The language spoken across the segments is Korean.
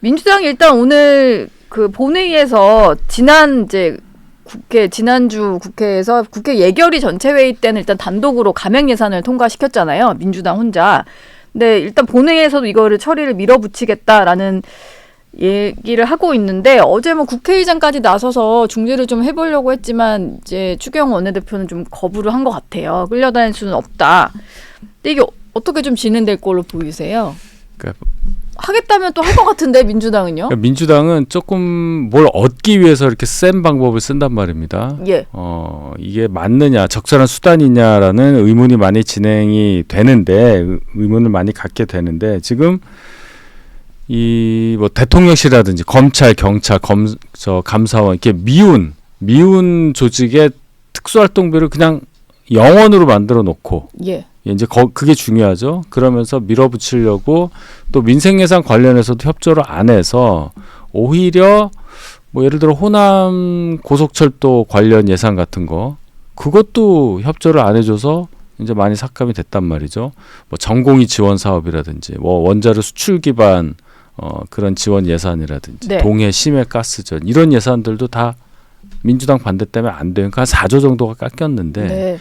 민주당이 일단 오늘 그 본회의에서 지난주 국회에서 국회 예결위 전체 회의 때는 일단 단독으로 감액 예산을 통과시켰잖아요. 민주당 혼자. 근데 일단 본회의에서도 이거를 처리를 밀어붙이겠다라는 얘기를 하고 있는데 어제 뭐 국회의장까지 나서서 중재를 좀 해보려고 했지만 이제 추경 원내대표는 좀 거부를 한 것 같아요. 끌려다닐 수는 없다. 근데 이게 어떻게 좀 진행될 걸로 보이세요? 그러니까 하겠다면 또 할 것 같은데 민주당은요? 민주당은 조금 뭘 얻기 위해서 이렇게 센 방법을 쓴단 말입니다. 예. 이게 맞느냐, 적절한 수단이냐라는 의문이 많이 진행이 되는데 의문을 많이 갖게 되는데 지금 이 뭐 대통령실이라든지 검찰, 경찰, 감사원 이렇게 미운 조직의 특수활동비를 그냥 영원으로 만들어 놓고 예. 이제 그게 중요하죠. 그러면서 밀어붙이려고 또 민생 예산 관련해서도 협조를 안 해서 오히려 뭐 예를 들어 호남 고속철도 관련 예산 같은 거 그것도 협조를 안 해줘서 이제 많이 삭감이 됐단 말이죠. 뭐 전공의 지원 사업이라든지 뭐 원자력 수출 기반 그런 지원 예산이라든지 네. 동해 심해 가스전 이런 예산들도 다 민주당 반대 때문에 안 돼요. 그러니까 한 4조 정도가 깎였는데 네.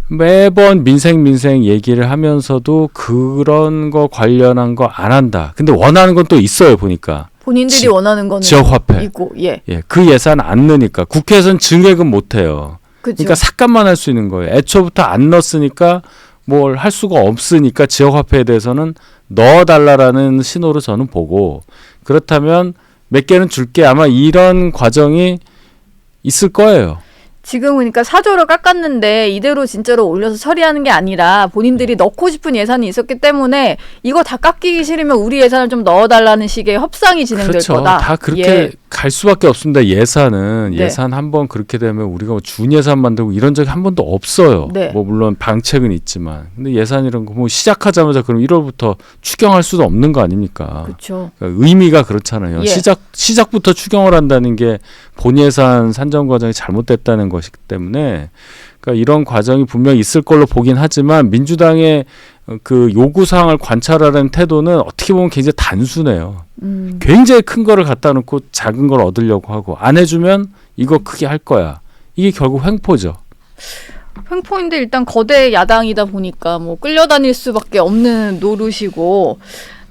매번 민생 얘기를 하면서도 그런 거 관련한 거 안 한다. 근데 원하는 건 또 있어요, 보니까. 본인들이 원하는 거는 지역 화폐. 있고, 예. 그 예산 안 넣으니까 국회에서는 증액은 못 해요. 그쵸. 그러니까 삭감만 할 수 있는 거예요. 애초부터 안 넣었으니까 뭘 할 수가 없으니까 지역 화폐에 대해서는 넣어달라라는 신호로 저는 보고 그렇다면 몇 개는 줄게 아마 이런 과정이 있을 거예요. 지금 그러니까 4조를 깎았는데 이대로 진짜로 올려서 처리하는 게 아니라 본인들이 넣고 싶은 예산이 있었기 때문에 이거 다 깎이기 싫으면 우리 예산을 좀 넣어달라는 식의 협상이 진행될 그렇죠. 거다. 다 그렇게 예. 갈 수밖에 없습니다. 예산은 네. 예산 한번 그렇게 되면 우리가 뭐 준 예산 만들고 이런 적이 한 번도 없어요. 네. 뭐 물론 방책은 있지만 근데 예산 이런 거 뭐 시작하자마자 그럼 1월부터 추경할 수도 없는 거 아닙니까? 그렇죠. 그러니까 의미가 그렇잖아요. 예. 시작부터 추경을 한다는 게 본 예산 산정 과정이 잘못됐다는 것이기 때문에 그러니까 이런 과정이 분명히 있을 걸로 보긴 하지만 민주당의 그 요구 사항을 관찰하려는 태도는 어떻게 보면 굉장히 단순해요. 굉장히 큰 거를 갖다 놓고 작은 걸 얻으려고 하고 안 해주면 이거 크게 할 거야. 이게 결국 횡포죠. 횡포인데 일단 거대 야당이다 보니까 뭐 끌려다닐 수밖에 없는 노릇이고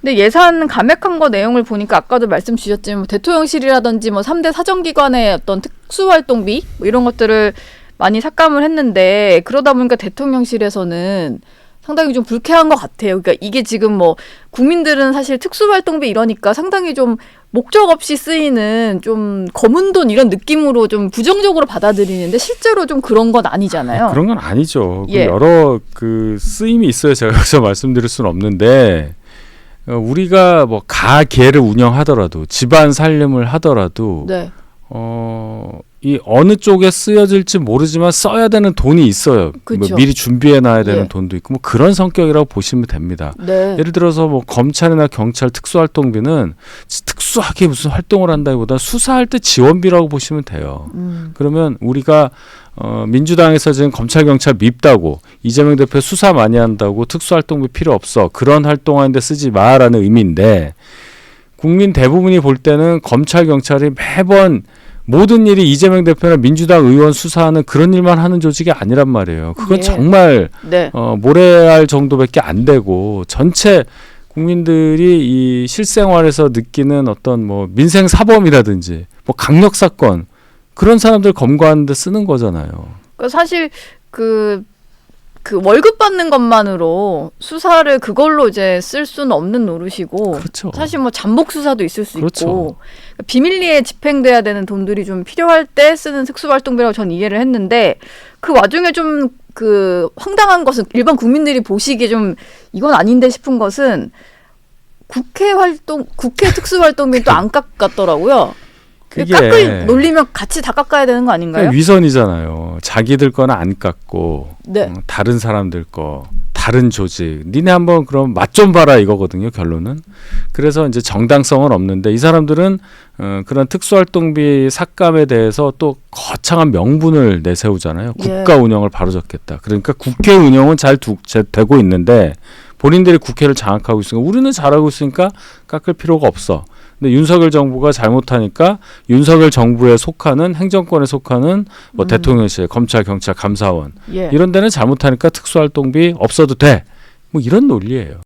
근데 예산 감액한 거 내용을 보니까 아까도 말씀 주셨지만 뭐 대통령실이라든지 뭐 3대 사정기관의 어떤 특수활동비 뭐 이런 것들을 많이 삭감을 했는데 그러다 보니까 대통령실에서는 상당히 좀 불쾌한 것 같아요. 그러니까 이게 지금 뭐 국민들은 사실 특수활동비 이러니까 상당히 좀 목적 없이 쓰이는 좀 검은 돈 이런 느낌으로 좀 부정적으로 받아들이는데 실제로 좀 그런 건 아니잖아요. 그런 건 아니죠. 예. 여러 그 쓰임이 있어요. 제가 여기서 말씀드릴 수는 없는데 우리가 뭐 가게를 운영하더라도 집안 살림을 하더라도 네. 이 어느 쪽에 쓰여질지 모르지만 써야 되는 돈이 있어요. 뭐 그쵸. 미리 준비해 놔야 되는 예. 돈도 있고 뭐 그런 성격이라고 보시면 됩니다. 네. 예를 들어서 뭐 검찰이나 경찰 특수활동비는 특수하게 무슨 활동을 한다기보다 수사할 때 지원비라고 보시면 돼요. 그러면 우리가 민주당에서 지금 검찰 경찰 밉다고 이재명 대표 수사 많이 한다고 특수활동비 필요 없어 그런 활동하는데 쓰지 마라는 의미인데 국민 대부분이 볼 때는 검찰 경찰이 매번 모든 일이 이재명 대표나 민주당 의원 수사하는 그런 일만 하는 조직이 아니란 말이에요. 그건 예. 정말 네. 모래알 정도밖에 안 되고 전체 국민들이 이 실생활에서 느끼는 어떤 뭐 민생 사범이라든지 뭐 강력 사건 그런 사람들 검거하는 데 쓰는 거잖아요. 그러니까 사실 그 월급 받는 것만으로 수사를 그걸로 이제 쓸 수는 없는 노릇이고 그렇죠. 사실 뭐 잠복 수사도 있을 수 그렇죠. 있고 비밀리에 집행돼야 되는 돈들이 좀 필요할 때 쓰는 특수활동비라고 전 이해를 했는데 그 와중에 좀 그 황당한 것은 일반 국민들이 보시기에 좀 이건 아닌데 싶은 것은 국회 특수활동비 또 안 깎았더라고요. 그게 깎을 놀리면 같이 다 깎아야 되는 거 아닌가요? 위선이잖아요. 자기들 거는 안 깎고 네. 다른 사람들 거 다른 조직 니네 한번 그럼 맛 좀 봐라 이거거든요. 결론은. 그래서 이제 정당성은 없는데 이 사람들은 그런 특수활동비 삭감에 대해서 또 거창한 명분을 내세우잖아요. 예. 국가 운영을 바로잡겠다. 그러니까 국회 운영은 잘 되고 있는데 본인들이 국회를 장악하고 있으니까 우리는 잘하고 있으니까 깎을 필요가 없어. 근데 윤석열 정부가 잘못하니까 윤석열 정부에 속하는 행정권에 속하는 뭐 대통령실, 검찰, 경찰, 감사원 예. 이런 데는 잘못하니까 특수활동비 없어도 돼. 뭐 이런 논리예요.